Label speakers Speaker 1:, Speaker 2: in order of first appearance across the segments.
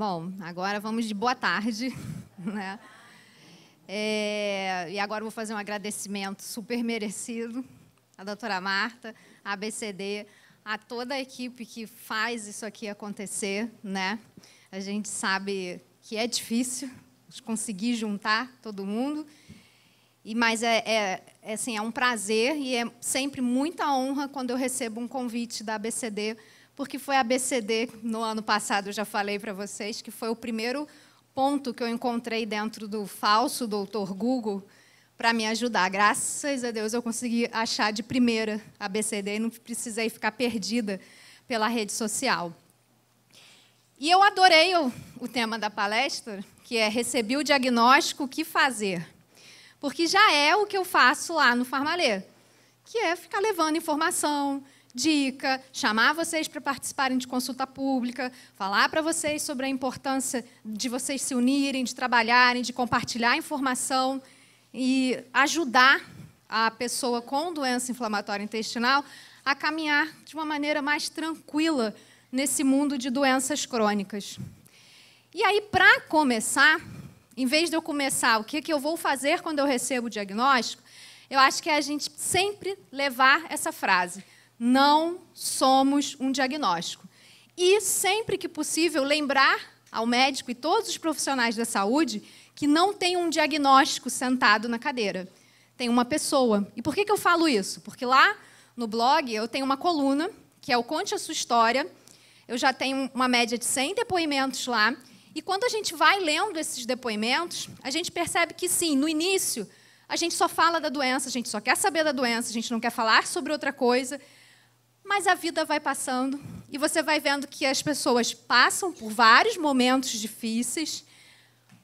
Speaker 1: Bom, agora vamos de boa tarde, né? E agora eu vou fazer um agradecimento super merecido à doutora Marta, à ABCD, a toda a equipe que faz isso aqui acontecer, né? A gente sabe que é difícil conseguir juntar todo mundo, mas assim, é um prazer e é sempre muita honra quando eu recebo um convite da ABCD, porque foi a ABCD, no ano passado, eu já falei para vocês, que foi o primeiro ponto que eu encontrei dentro do falso doutor Google para me ajudar. Graças a Deus eu consegui achar de primeira a ABCD e não precisei ficar perdida pela rede social. E eu adorei o tema da palestra, que é Recebi o diagnóstico, o que fazer? Porque já é o que eu faço lá no Farmalê, que é ficar levando informação, dica, chamar vocês para participarem de consulta pública, falar para vocês sobre a importância de vocês se unirem, de trabalharem, de compartilhar informação e ajudar a pessoa com doença inflamatória intestinal a caminhar de uma maneira mais tranquila nesse mundo de doenças crônicas. E aí, para começar, em vez de eu começar o que eu vou fazer quando eu recebo o diagnóstico, eu acho que é a gente sempre levar essa frase: não somos um diagnóstico. E, sempre que possível, lembrar ao médico e todos os profissionais da saúde que não tem um diagnóstico sentado na cadeira. Tem uma pessoa. E por que eu falo isso? Porque lá no blog eu tenho uma coluna, que é o Conte a Sua História. Eu já tenho uma média de 100 depoimentos lá. E quando a gente vai lendo esses depoimentos, a gente percebe que, sim, no início, a gente só fala da doença, a gente só quer saber da doença, a gente não quer falar sobre outra coisa. Mas a vida vai passando e você vai vendo que as pessoas passam por vários momentos difíceis,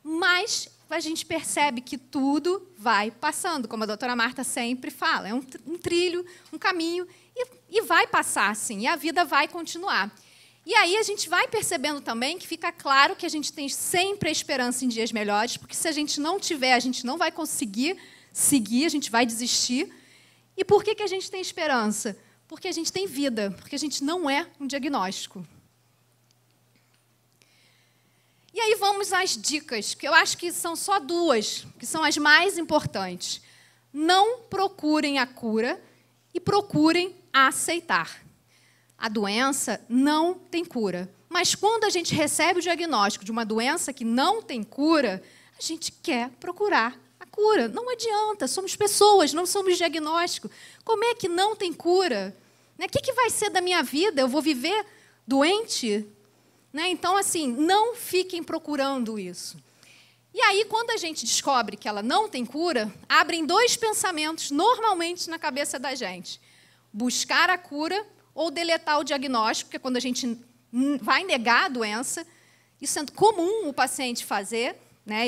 Speaker 1: mas a gente percebe que tudo vai passando, como a doutora Marta sempre fala. É um trilho, um caminho, e vai passar, sim, e a vida vai continuar. E aí a gente vai percebendo também que fica claro que a gente tem sempre a esperança em dias melhores, porque se a gente não tiver, a gente não vai conseguir seguir, a gente vai desistir. E por que a gente tem esperança? Porque a gente tem vida, porque a gente não é um diagnóstico. E aí vamos às dicas, que eu acho que são só duas, que são as mais importantes. Não procurem a cura e procurem aceitar. A doença não tem cura. Mas quando a gente recebe o diagnóstico de uma doença que não tem cura, a gente quer procurar a cura. Não adianta, somos pessoas, não somos diagnóstico. Como é que não tem cura? O que vai ser da minha vida? Eu vou viver doente? Então, assim, não fiquem procurando isso. E aí, quando a gente descobre que ela não tem cura, abrem dois pensamentos normalmente na cabeça da gente: buscar a cura ou deletar o diagnóstico, que é quando a gente vai negar a doença. Isso é comum o paciente fazer, né?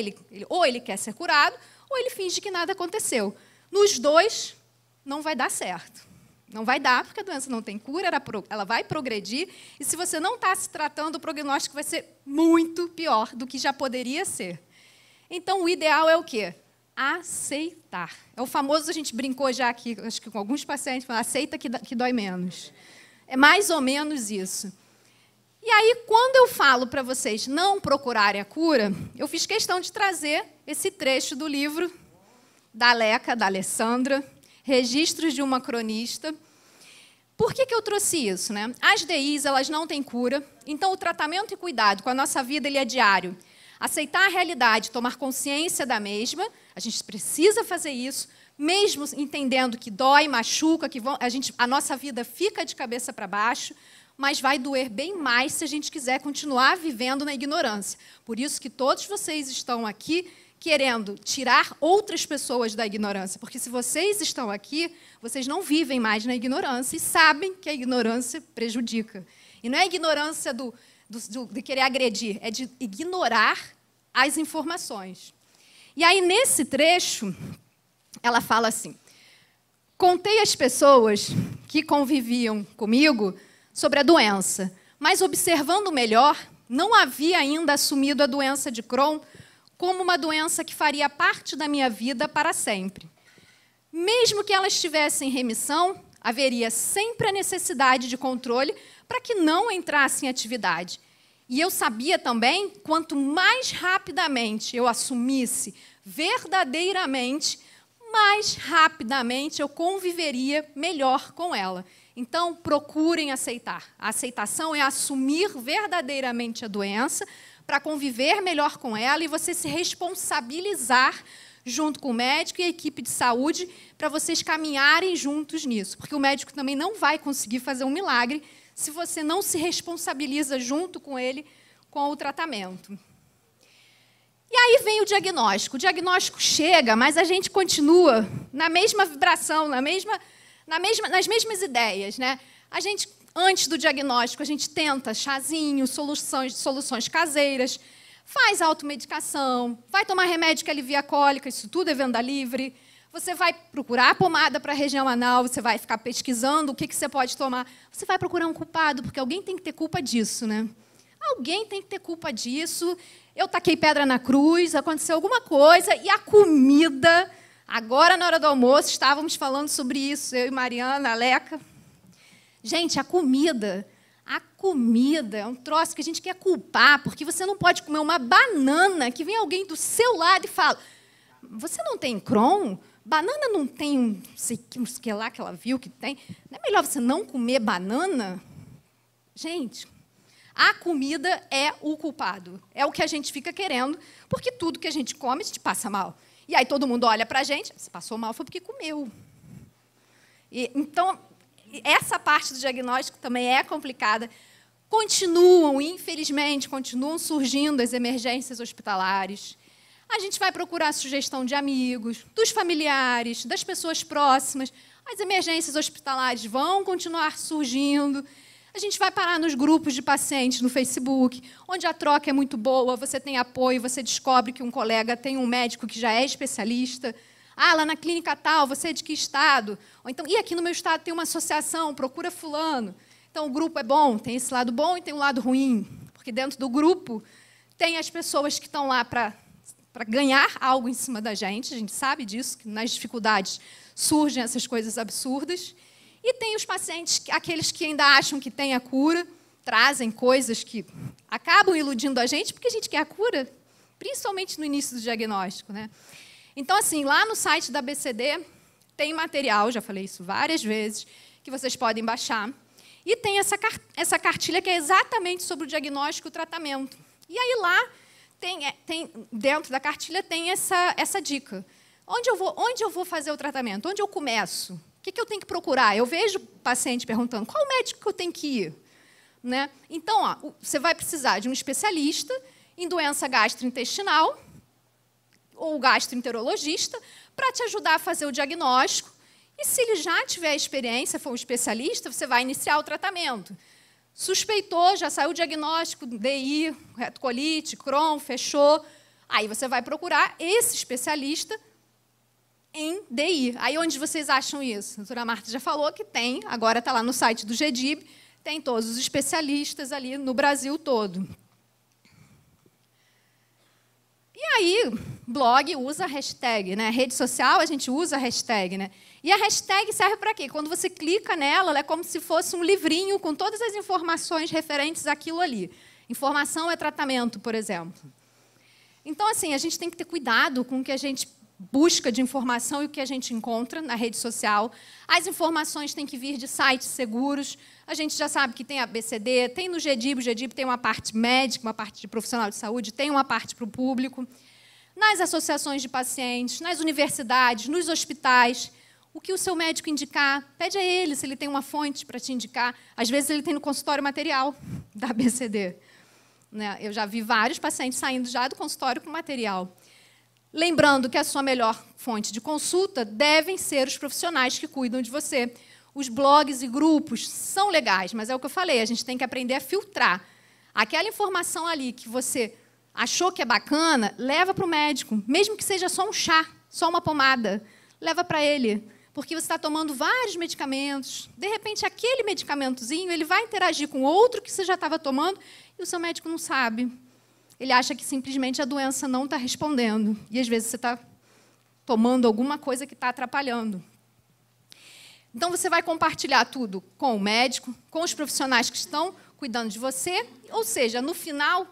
Speaker 1: Ou ele quer ser curado, ou ele finge que nada aconteceu. Nos dois, não vai dar certo. Não vai dar, porque a doença não tem cura, ela vai progredir, e se você não está se tratando, o prognóstico vai ser muito pior do que já poderia ser. Então, o ideal é o quê? Aceitar. É o famoso, a gente brincou já aqui, acho que com alguns pacientes, aceita que dói menos. É mais ou menos isso. E aí, quando eu falo para vocês não procurarem a cura, eu fiz questão de trazer esse trecho do livro da Leca, da Alessandra, Registros de uma Cronista. Por que eu trouxe isso? As DIs, elas não têm cura, então o tratamento e cuidado com a nossa vida ele é diário. Aceitar a realidade, tomar consciência da mesma, a gente precisa fazer isso, mesmo entendendo que dói, machuca, que a nossa vida fica de cabeça para baixo, mas vai doer bem mais se a gente quiser continuar vivendo na ignorância. Por isso que todos vocês estão aqui querendo tirar outras pessoas da ignorância, porque se vocês estão aqui, vocês não vivem mais na ignorância e sabem que a ignorância prejudica. E não é a ignorância de querer agredir, é de ignorar as informações. E aí, nesse trecho, ela fala assim: contei às pessoas que conviviam comigo sobre a doença, mas, observando melhor, não havia ainda assumido a doença de Crohn como uma doença que faria parte da minha vida para sempre. Mesmo que ela estivesse em remissão, haveria sempre a necessidade de controle para que não entrasse em atividade. E eu sabia também, quanto mais rapidamente eu assumisse verdadeiramente, mais rapidamente eu conviveria melhor com ela. Então, procurem aceitar. A aceitação é assumir verdadeiramente a doença para conviver melhor com ela e você se responsabilizar junto com o médico e a equipe de saúde para vocês caminharem juntos nisso. Porque o médico também não vai conseguir fazer um milagre se você não se responsabiliza junto com ele com o tratamento. E aí vem o diagnóstico. O diagnóstico chega, mas a gente continua na mesma vibração, nas mesmas ideias, né? A gente, antes do diagnóstico, a gente tenta chazinho, soluções caseiras, faz automedicação, vai tomar remédio que alivia a cólica, isso tudo é venda livre. Você vai procurar pomada para a região anal, você vai ficar pesquisando o que você pode tomar. Você vai procurar um culpado, porque alguém tem que ter culpa disso, né? Alguém tem que ter culpa disso. Eu taquei pedra na cruz, aconteceu alguma coisa, e a comida... Agora, na hora do almoço, estávamos falando sobre isso, eu e Mariana, a Leca. Gente, a comida é um troço que a gente quer culpar, porque você não pode comer uma banana que vem alguém do seu lado e fala, você não tem Crohn? Banana não tem um sei que lá que ela viu que tem? Não é melhor você não comer banana? Gente, a comida é o culpado. É o que a gente fica querendo, porque tudo que a gente come, a gente passa mal. E aí todo mundo olha para a gente, se passou mal foi porque comeu. Então, essa parte do diagnóstico também é complicada. Infelizmente, continuam surgindo as emergências hospitalares. A gente vai procurar a sugestão de amigos, dos familiares, das pessoas próximas. As emergências hospitalares vão continuar surgindo. A gente vai parar nos grupos de pacientes no Facebook, onde a troca é muito boa, você tem apoio, você descobre que um colega tem um médico que já é especialista. Ah, lá na clínica tal, você é de que estado? Ou então, e aqui no meu estado tem uma associação, procura fulano. Então, o grupo é bom, tem esse lado bom e tem um lado ruim. Porque dentro do grupo tem as pessoas que estão lá para ganhar algo em cima da gente. A gente sabe disso, que nas dificuldades surgem essas coisas absurdas. E tem os pacientes, aqueles que ainda acham que têm a cura, trazem coisas que acabam iludindo a gente, porque a gente quer a cura, principalmente no início do diagnóstico, né? Então, assim, lá no site da BCD tem material, já falei isso várias vezes, que vocês podem baixar. E tem essa cartilha que é exatamente sobre o diagnóstico e o tratamento. E aí lá, dentro da cartilha, tem essa dica. Onde eu vou fazer o tratamento? Onde eu começo? O que eu tenho que procurar? Eu vejo paciente perguntando, qual médico que eu tenho que ir? Né? Então, ó, você vai precisar de um especialista em doença gastrointestinal ou gastroenterologista para te ajudar a fazer o diagnóstico. E se ele já tiver experiência, for um especialista, você vai iniciar o tratamento. Suspeitou, já saiu o diagnóstico, DI, retocolite, Crohn, fechou. Aí você vai procurar esse especialista em DI. Aí onde vocês acham isso? A doutora Marta já falou que tem, agora está lá no site do GEDIB, tem todos os especialistas ali no Brasil todo. E aí, blog usa a hashtag, né? Rede social a gente usa a hashtag, né? E a hashtag serve para quê? Quando você clica nela, ela é como se fosse um livrinho com todas as informações referentes àquilo ali. Informação é tratamento, por exemplo. Então, assim, a gente tem que ter cuidado com o que a gente busca de informação e o que a gente encontra na rede social. As informações têm que vir de sites seguros. A gente já sabe que tem a BCD, tem no GEDIB, o GEDIB tem uma parte médica, uma parte de profissional de saúde, tem uma parte para o público. Nas associações de pacientes, nas universidades, nos hospitais, o que o seu médico indicar, pede a ele se ele tem uma fonte para te indicar. Às vezes, ele tem no consultório material da BCD. Né? Eu já vi vários pacientes saindo já do consultório com material. Lembrando que a sua melhor fonte de consulta devem ser os profissionais que cuidam de você. Os blogs e grupos são legais, mas é o que eu falei, a gente tem que aprender a filtrar. Aquela informação ali que você achou que é bacana, leva para o médico, mesmo que seja só um chá, só uma pomada, leva para ele, porque você está tomando vários medicamentos, de repente aquele medicamentozinho ele vai interagir com outro que você já estava tomando e o seu médico não sabe. Ele acha que simplesmente a doença não está respondendo. E, às vezes, você está tomando alguma coisa que está atrapalhando. Então, você vai compartilhar tudo com o médico, com os profissionais que estão cuidando de você. Ou seja, no final,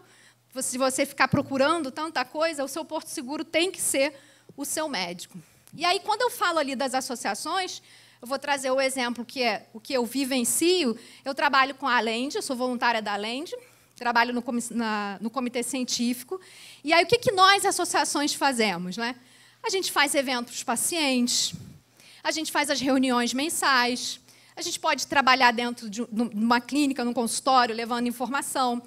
Speaker 1: se você ficar procurando tanta coisa, o seu porto seguro tem que ser o seu médico. E aí, quando eu falo ali das associações, eu vou trazer o exemplo que é o que eu vivencio. Eu trabalho com a Alend, eu sou voluntária da Alend, trabalho no comitê científico. E aí, o que nós, associações, fazemos, né? A gente faz eventos para os pacientes, a gente faz as reuniões mensais, a gente pode trabalhar dentro de uma clínica, num consultório, levando informação.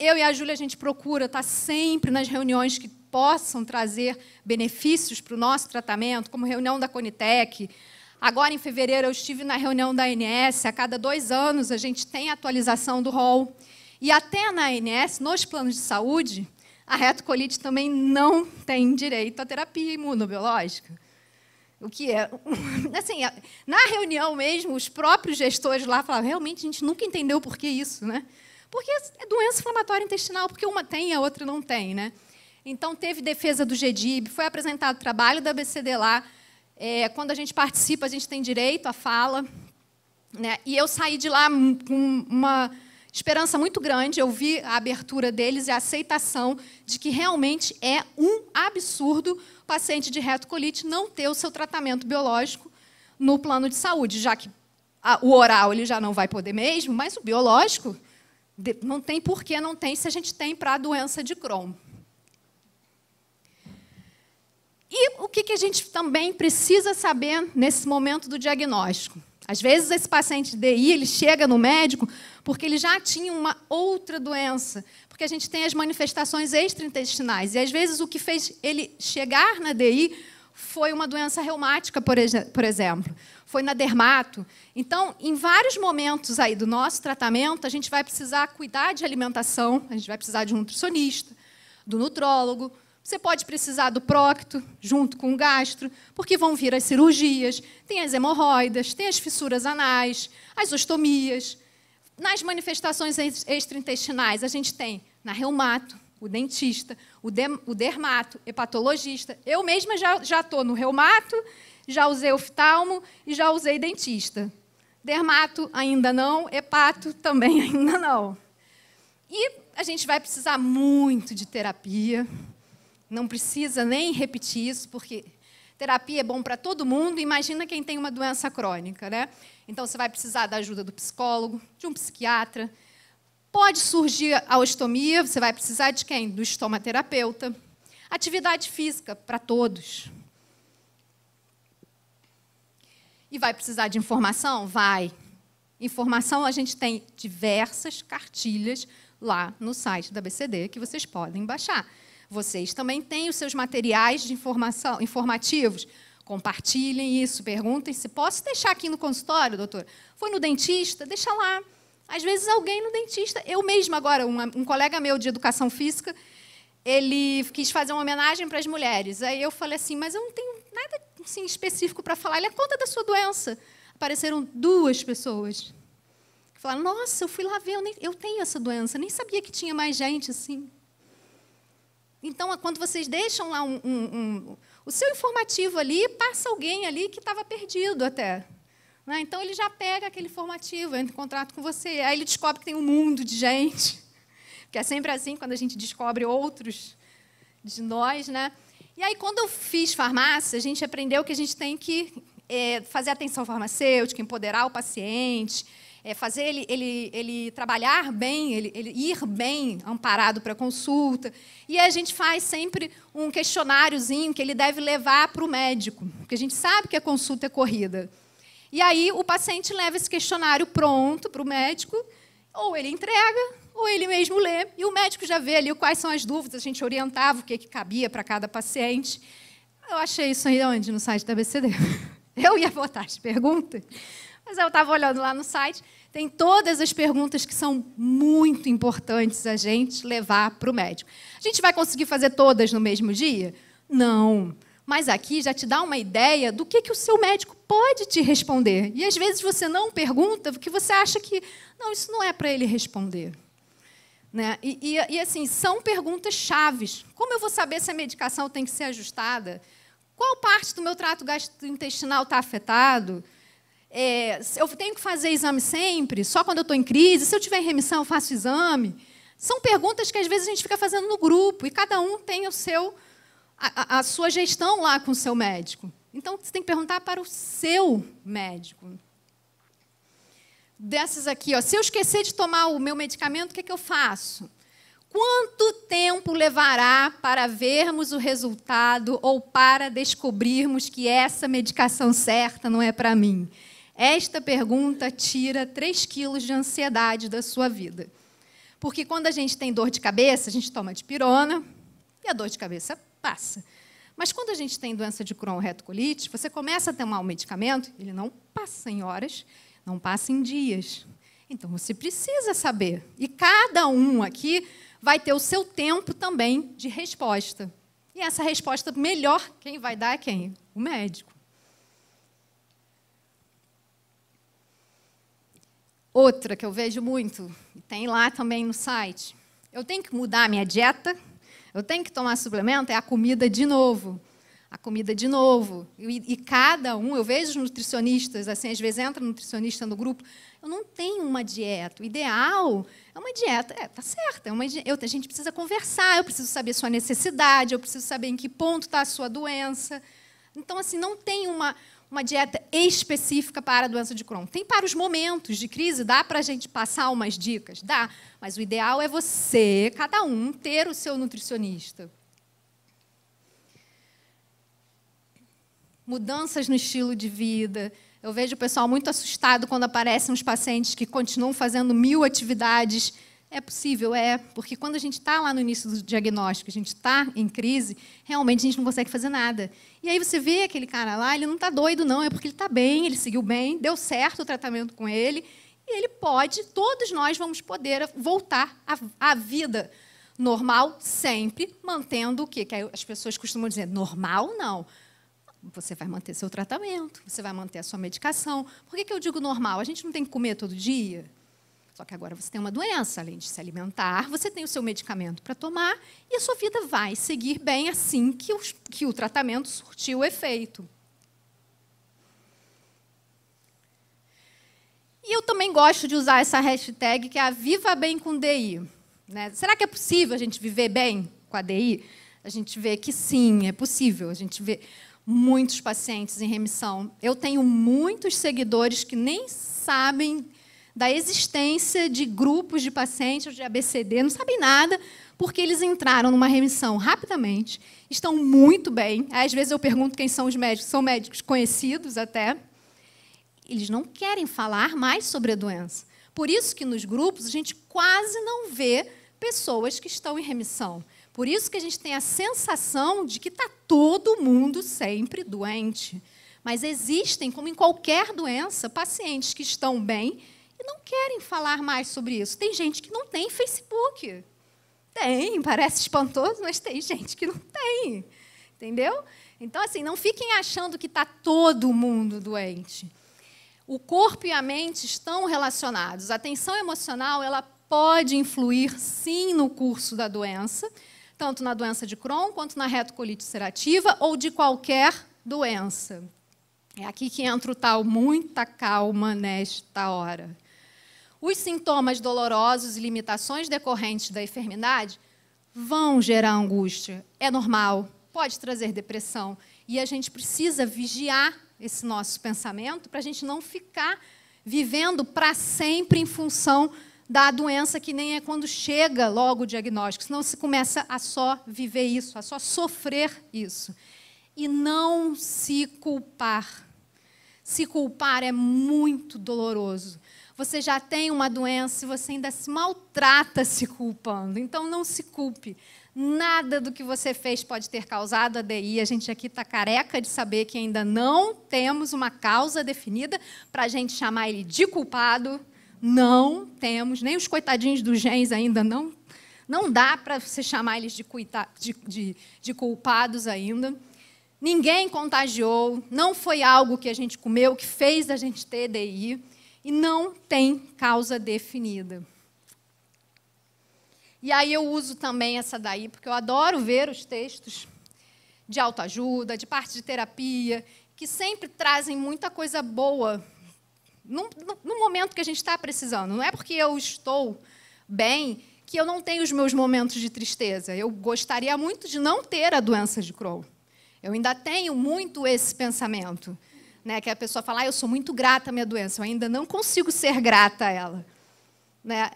Speaker 1: Eu e a Júlia, a gente procura estar sempre nas reuniões que possam trazer benefícios para o nosso tratamento, como reunião da Conitec. Agora, em fevereiro, eu estive na reunião da ANS. A cada 2 anos, a gente tem atualização do rol. E até na ANS, nos planos de saúde, a retocolite também não tem direito à terapia imunobiológica. O que é? Assim, na reunião mesmo, os próprios gestores lá falavam, realmente, a gente nunca entendeu por que isso, né? Porque é doença inflamatória intestinal, porque uma tem e a outra não tem, né? Então, teve defesa do GDIB, foi apresentado o trabalho da ABCD lá. Quando a gente participa, a gente tem direito à fala, né? E eu saí de lá com uma esperança muito grande. Eu vi a abertura deles e a aceitação de que realmente é um absurdo o paciente de retocolite não ter o seu tratamento biológico no plano de saúde, já que o oral ele já não vai poder mesmo, mas o biológico não tem por que não tem se a gente tem para a doença de Crohn. E o que a gente também precisa saber nesse momento do diagnóstico? Às vezes, esse paciente de DI ele chega no médico porque ele já tinha uma outra doença, porque a gente tem as manifestações extraintestinais. E, às vezes, o que fez ele chegar na DI foi uma doença reumática, por exemplo, foi na dermato. Então, em vários momentos aí do nosso tratamento, a gente vai precisar cuidar de alimentação, a gente vai precisar de um nutricionista, do nutrólogo. Você pode precisar do prócto, junto com o gastro, porque vão vir as cirurgias, tem as hemorroidas, tem as fissuras anais, as ostomias. Nas manifestações extraintestinais, a gente tem na reumato, o dentista, o dermato, hepatologista. Eu mesma já estou no reumato, já usei oftalmo e já usei dentista. Dermato ainda não, hepato também ainda não. E a gente vai precisar muito de terapia. Não precisa nem repetir isso, porque terapia é bom para todo mundo. Imagina quem tem uma doença crônica, né? Então, você vai precisar da ajuda do psicólogo, de um psiquiatra. Pode surgir a ostomia, você vai precisar de quem? Do estomaterapeuta. Atividade física para todos. E vai precisar de informação? Vai. Informação, a gente tem diversas cartilhas lá no site da ABCD que vocês podem baixar. Vocês também têm os seus materiais de informação, informativos. Compartilhem isso, perguntem se posso deixar aqui no consultório, doutor. Foi no dentista? Deixa lá. Às vezes, alguém no dentista... Eu mesma, agora, um colega meu de educação física, ele quis fazer uma homenagem para as mulheres. Aí eu falei assim, mas eu não tenho nada assim, específico para falar. Ele é conta da sua doença. Apareceram 2 pessoas. Falaram, nossa, eu fui lá ver, eu tenho essa doença. Nem sabia que tinha mais gente assim. Então, quando vocês deixam lá o seu informativo ali, passa alguém ali que estava perdido até. Né? Então, ele já pega aquele informativo, entra em contato com você. Aí ele descobre que tem um mundo de gente. Porque é sempre assim, quando a gente descobre outros de nós. Né? E aí, quando eu fiz farmácia, a gente aprendeu que a gente tem que fazer atenção farmacêutica, empoderar o paciente, fazer ele trabalhar bem, ele ir bem amparado para a consulta. E a gente faz sempre um questionáriozinho que ele deve levar para o médico, porque a gente sabe que a consulta é corrida. E aí o paciente leva esse questionário pronto para o médico, ou ele entrega, ou ele mesmo lê, e o médico já vê ali quais são as dúvidas, a gente orientava o que cabia para cada paciente. Eu achei isso aí onde? No site da ABCD. Eu ia botar as perguntas, mas eu estava olhando lá no site, tem todas as perguntas que são muito importantes a gente levar para o médico. A gente vai conseguir fazer todas no mesmo dia? Não. Mas aqui já te dá uma ideia do que o seu médico pode te responder. E, às vezes, você não pergunta porque você acha que não, isso não é para ele responder. Né? E assim, são perguntas chaves. Como eu vou saber se a medicação tem que ser ajustada? Qual parte do meu trato gastrointestinal está afetado? Eu tenho que fazer exame sempre, só quando eu estou em crise? Se eu estiver em remissão, eu faço exame? São perguntas que, às vezes, a gente fica fazendo no grupo, e cada um tem a sua gestão lá com o seu médico. Então, você tem que perguntar para o seu médico. Dessas aqui, ó, se eu esquecer de tomar o meu medicamento, o que eu faço? Quanto tempo levará para vermos o resultado ou para descobrirmos que essa medicação certa não é para mim? Esta pergunta tira 3 quilos de ansiedade da sua vida. Porque quando a gente tem dor de cabeça, a gente toma dipirona e a dor de cabeça passa. Mas quando a gente tem doença de Crohn, retocolite, você começa a tomar um medicamento, ele não passa em horas, não passa em dias. Então, você precisa saber. E cada um aqui vai ter o seu tempo também de resposta. E essa resposta melhor, quem vai dar é quem? O médico. Outra que eu vejo muito, e tem lá também no site, eu tenho que mudar a minha dieta, eu tenho que tomar suplemento, é a comida de novo. A comida de novo. E cada um, eu vejo os nutricionistas, assim, às vezes entra um nutricionista no grupo, eu não tenho uma dieta. O ideal é uma dieta, tá certo, a gente precisa conversar, eu preciso saber sua necessidade, eu preciso saber em que ponto está a sua doença. Então, assim, não tem uma dieta específica para a doença de Crohn. Tem para os momentos de crise, dá para a gente passar umas dicas? Dá, mas o ideal é você, cada um, ter o seu nutricionista. Mudanças no estilo de vida. Eu vejo o pessoal muito assustado quando aparecem uns pacientes que continuam fazendo 1000 atividades. É possível, porque quando a gente está lá no início do diagnóstico, a gente está em crise, realmente a gente não consegue fazer nada. E aí você vê aquele cara lá, ele não está doido, não, é porque ele está bem, ele seguiu bem, deu certo o tratamento com ele, e ele pode, todos nós vamos poder voltar à vida normal, sempre mantendo o quê? Que as pessoas costumam dizer, normal não. Você vai manter seu tratamento, você vai manter a sua medicação. Por que eu digo normal? A gente não tem que comer todo dia? Só que agora você tem uma doença, além de se alimentar, você tem o seu medicamento para tomar e a sua vida vai seguir bem assim que o tratamento surtiu o efeito. E eu também gosto de usar essa hashtag, que é a Viva Bem com DI. Né? Será que é possível a gente viver bem com a DI? A gente vê que sim, é possível. A gente vê muitos pacientes em remissão. Eu tenho muitos seguidores que nem sabem da existência de grupos de pacientes de ABCD, não sabem nada, porque eles entraram numa remissão rapidamente, estão muito bem. Às vezes eu pergunto quem são os médicos, são médicos conhecidos até. Eles não querem falar mais sobre a doença. Por isso que nos grupos a gente quase não vê pessoas que estão em remissão. Por isso que a gente tem a sensação de que está todo mundo sempre doente. Mas existem, como em qualquer doença, pacientes que estão bem e não querem falar mais sobre isso. Tem gente que não tem Facebook. Tem, parece espantoso, mas tem gente que não tem. Entendeu? Então, assim, não fiquem achando que está todo mundo doente. O corpo e a mente estão relacionados. A tensão emocional ela pode influir, sim, no curso da doença, tanto na doença de Crohn, quanto na retocolite ulcerativa ou de qualquer doença. É aqui que entra o tal muita calma nesta hora. Os sintomas dolorosos e limitações decorrentes da enfermidade vão gerar angústia. É normal, pode trazer depressão. E a gente precisa vigiar esse nosso pensamento para a gente não ficar vivendo para sempre em função da doença, que nem é quando chega logo o diagnóstico, senão você começa a só viver isso, a só sofrer isso. E não se culpar. Se culpar é muito doloroso. Você já tem uma doença e você ainda se maltrata se culpando. Então, não se culpe. Nada do que você fez pode ter causado a DI. A gente aqui está careca de saber que ainda não temos uma causa definida para a gente chamar ele de culpado. Não temos, nem os coitadinhos dos genes ainda não. Não dá para você chamar eles de culpados ainda. Ninguém contagiou, não foi algo que a gente comeu que fez a gente ter DI. E não tem causa definida. E aí eu uso também essa daí, porque eu adoro ver os textos de autoajuda, de parte de terapia, que sempre trazem muita coisa boa no momento que a gente está precisando. Não é porque eu estou bem que eu não tenho os meus momentos de tristeza. Eu gostaria muito de não ter a doença de Crohn. Eu ainda tenho muito esse pensamento, né, que a pessoa fala, eu sou muito grata à minha doença, eu ainda não consigo ser grata a ela. Né?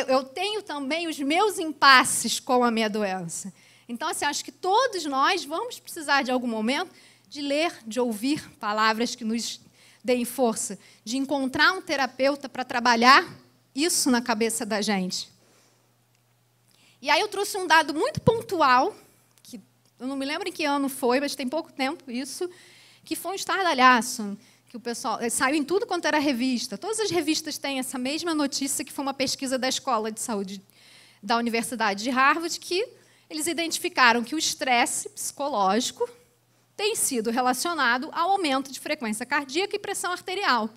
Speaker 1: Eu tenho também os meus impasses com a minha doença. Então, assim, acho que todos nós vamos precisar, de algum momento, de ler, de ouvir palavras que nos deem força, de encontrar um terapeuta para trabalhar isso na cabeça da gente. E aí eu trouxe um dado muito pontual, que eu não me lembro em que ano foi, mas tem pouco tempo isso, que foi um estardalhaço, que o pessoal saiu em tudo quanto era revista. Todas as revistas têm essa mesma notícia, que foi uma pesquisa da Escola de Saúde da Universidade de Harvard, que eles identificaram que o estresse psicológico tem sido relacionado ao aumento de frequência cardíaca e pressão arterial.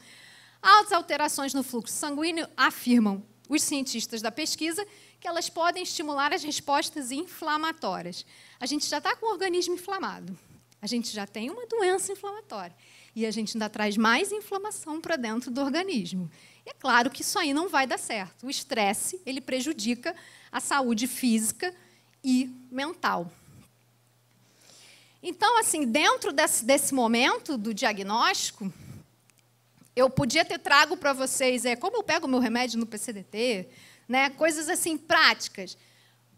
Speaker 1: Altas alterações no fluxo sanguíneo, afirmam os cientistas da pesquisa, que elas podem estimular as respostas inflamatórias. A gente já está com o organismo inflamado, a gente já tem uma doença inflamatória, e a gente ainda traz mais inflamação para dentro do organismo. E é claro que isso aí não vai dar certo. O estresse, ele prejudica a saúde física e mental. Então, assim, dentro desse momento do diagnóstico, eu podia ter trago para vocês como eu pego o meu remédio no PCDT, né, coisas assim práticas.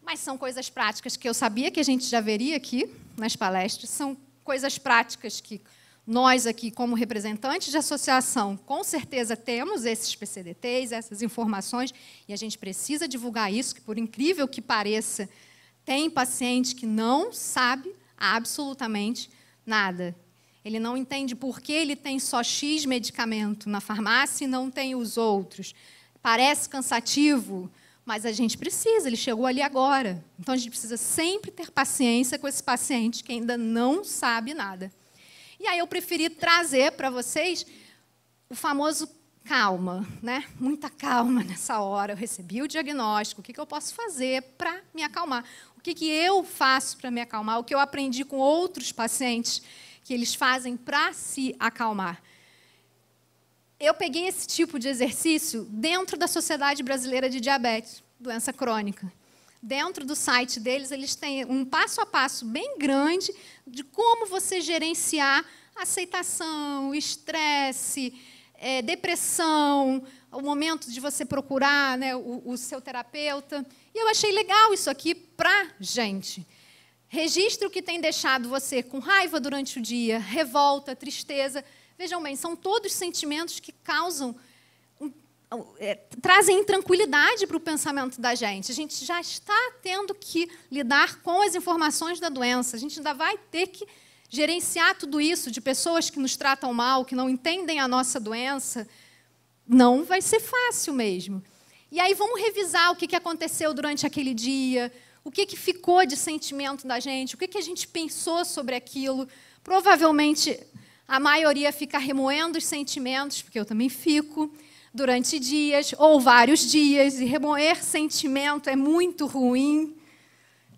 Speaker 1: Mas são coisas práticas que eu sabia que a gente já veria aqui nas palestras, são coisas práticas que nós aqui, como representantes de associação, com certeza temos esses PCDTs, essas informações, e a gente precisa divulgar isso, que, por incrível que pareça, tem paciente que não sabe absolutamente nada. Ele não entende por que ele tem só X medicamento na farmácia e não tem os outros. Parece cansativo, mas a gente precisa, ele chegou ali agora. Então, a gente precisa sempre ter paciência com esse paciente que ainda não sabe nada. E aí eu preferi trazer para vocês o famoso calma, né? Muita calma nessa hora. Eu recebi o diagnóstico, o que eu posso fazer para me acalmar? O que eu faço para me acalmar? O que eu aprendi com outros pacientes que eles fazem para se acalmar? Eu peguei esse tipo de exercício dentro da Sociedade Brasileira de Diabetes, doença crônica. Dentro do site deles, eles têm um passo a passo bem grande de como você gerenciar aceitação, estresse, depressão, o momento de você procurar, né, o seu terapeuta. E eu achei legal isso aqui para a gente. Registre o que tem deixado você com raiva durante o dia, revolta, tristeza. Vejam bem, são todos sentimentos que causam, trazem intranquilidade para o pensamento da gente. A gente já está tendo que lidar com as informações da doença. A gente ainda vai ter que gerenciar tudo isso de pessoas que nos tratam mal, que não entendem a nossa doença. Não vai ser fácil mesmo. E aí vamos revisar o que aconteceu durante aquele dia, o que ficou de sentimento da gente, o que a gente pensou sobre aquilo. Provavelmente a maioria fica remoendo os sentimentos, porque eu também fico, durante dias ou vários dias, e remoer sentimento é muito ruim.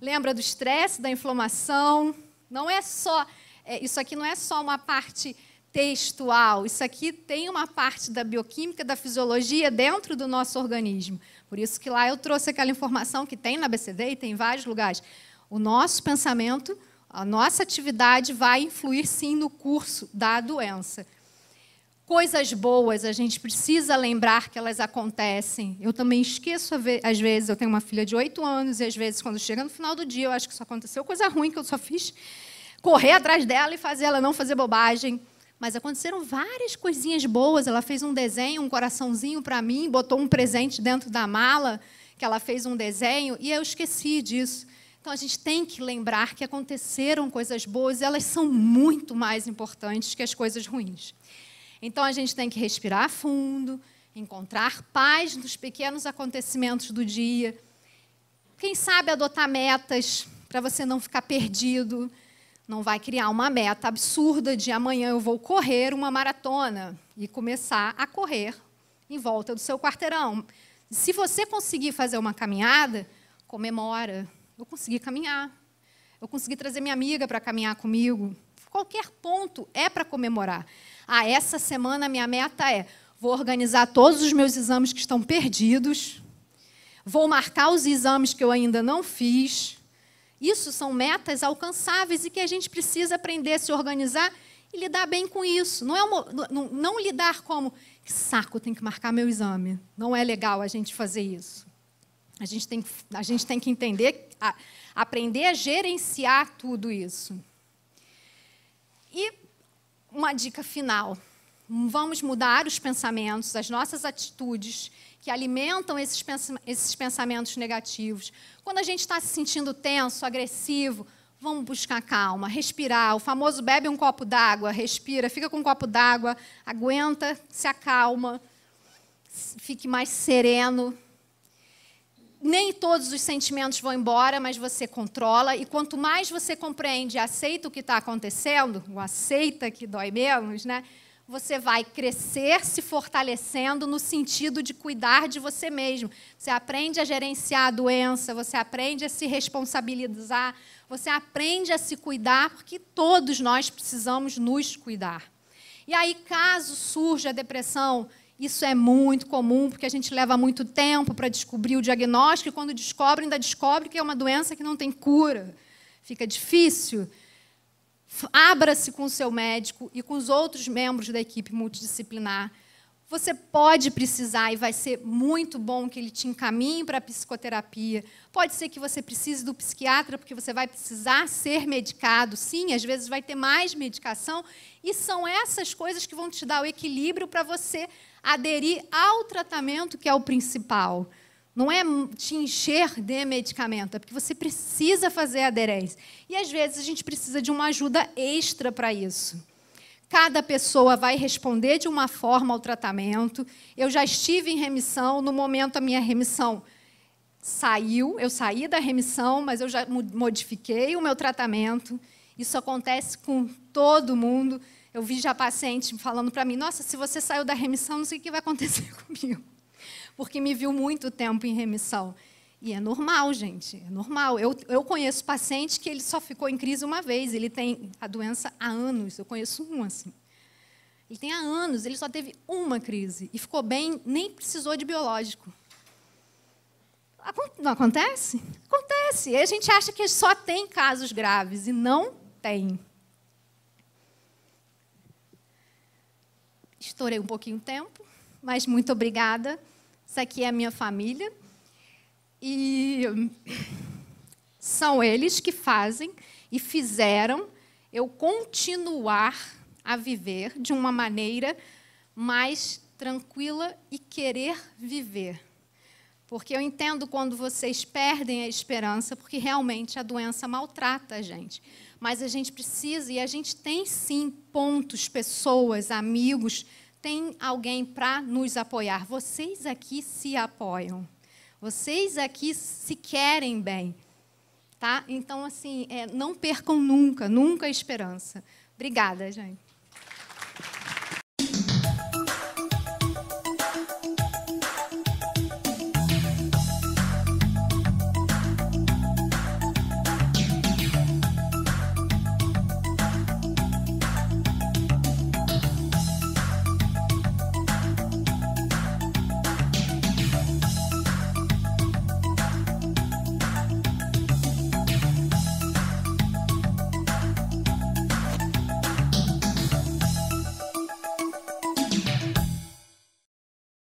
Speaker 1: Lembra do estresse, da inflamação? Não é só, isso aqui não é só uma parte textual, isso aqui tem uma parte da bioquímica, da fisiologia dentro do nosso organismo. Por isso que lá eu trouxe aquela informação que tem na BCD e tem em vários lugares. O nosso pensamento, a nossa atividade vai influir, sim, no curso da doença. Coisas boas, a gente precisa lembrar que elas acontecem. Eu também esqueço, às vezes, eu tenho uma filha de 8 anos, e às vezes, quando chega no final do dia, eu acho que só aconteceu coisa ruim, que eu só fiz correr atrás dela e fazer ela não fazer bobagem. Mas aconteceram várias coisinhas boas. Ela fez um desenho, um coraçãozinho para mim, botou um presente dentro da mala, que ela fez um desenho, e eu esqueci disso. Então, a gente tem que lembrar que aconteceram coisas boas, e elas são muito mais importantes que as coisas ruins. Então, a gente tem que respirar fundo, encontrar paz nos pequenos acontecimentos do dia. Quem sabe adotar metas para você não ficar perdido. Não vai criar uma meta absurda de amanhã eu vou correr uma maratona e começar a correr em volta do seu quarteirão. Se você conseguir fazer uma caminhada, comemora. Eu consegui caminhar. Eu consegui trazer minha amiga para caminhar comigo. Qualquer ponto é para comemorar. Essa semana minha meta é Vou organizar todos os meus exames que estão perdidos. Vou marcar os exames que eu ainda não fiz. Isso são metas alcançáveis e que a gente precisa aprender a se organizar e lidar bem com isso. Não lidar como, que saco, tem que marcar meu exame. Não é legal a gente fazer isso. A gente tem que entender, aprender a gerenciar tudo isso. E uma dica final. Vamos mudar os pensamentos, as nossas atitudes que alimentam esses pensamentos negativos. Quando a gente está se sentindo tenso, agressivo, vamos buscar calma, respirar. O famoso bebe um copo d'água, respira, fica com um copo d'água, aguenta, se acalma, fique mais sereno. Nem todos os sentimentos vão embora, mas você controla. E quanto mais você compreende e aceita o que está acontecendo, o aceita que dói menos, né? Você vai crescer se fortalecendo no sentido de cuidar de você mesmo. Você aprende a gerenciar a doença, você aprende a se responsabilizar, você aprende a se cuidar, porque todos nós precisamos nos cuidar. E aí, caso surja a depressão, isso é muito comum, porque a gente leva muito tempo para descobrir o diagnóstico, e quando descobre, ainda descobre que é uma doença que não tem cura. Fica difícil. Abra-se com o seu médico e com os outros membros da equipe multidisciplinar. Você pode precisar, e vai ser muito bom que ele te encaminhe para a psicoterapia. Pode ser que você precise do psiquiatra, porque você vai precisar ser medicado. Sim, às vezes vai ter mais medicação. E são essas coisas que vão te dar o equilíbrio para você aderir ao tratamento, que é o principal. Não é te encher de medicamento, é porque você precisa fazer a aderência. E, às vezes, a gente precisa de uma ajuda extra para isso. Cada pessoa vai responder de uma forma ao tratamento. Eu já estive em remissão, no momento a minha remissão saiu, eu saí da remissão, mas eu já modifiquei o meu tratamento. Isso acontece com todo mundo. Eu vi já paciente falando para mim, nossa, se você saiu da remissão, não sei o que vai acontecer comigo. Porque me viu muito tempo em remissão. E é normal, gente, é normal. Eu conheço paciente que ele só ficou em crise uma vez, ele tem a doença há anos, eu conheço um assim. Ele tem há anos, ele só teve uma crise e ficou bem, nem precisou de biológico. Não acontece? Acontece. E a gente acha que só tem casos graves, e não tem. Estourei um pouquinho o tempo, mas muito obrigada. Essa aqui é a minha família. E são eles que fazem e fizeram eu continuar a viver de uma maneira mais tranquila e querer viver. Porque eu entendo quando vocês perdem a esperança, porque realmente a doença maltrata a gente. Mas a gente precisa, e a gente tem sim pontos, pessoas, amigos, tem alguém para nos apoiar. Vocês aqui se apoiam. Vocês aqui se querem bem. Tá? Então, assim, não percam nunca, nunca a esperança. Obrigada, gente.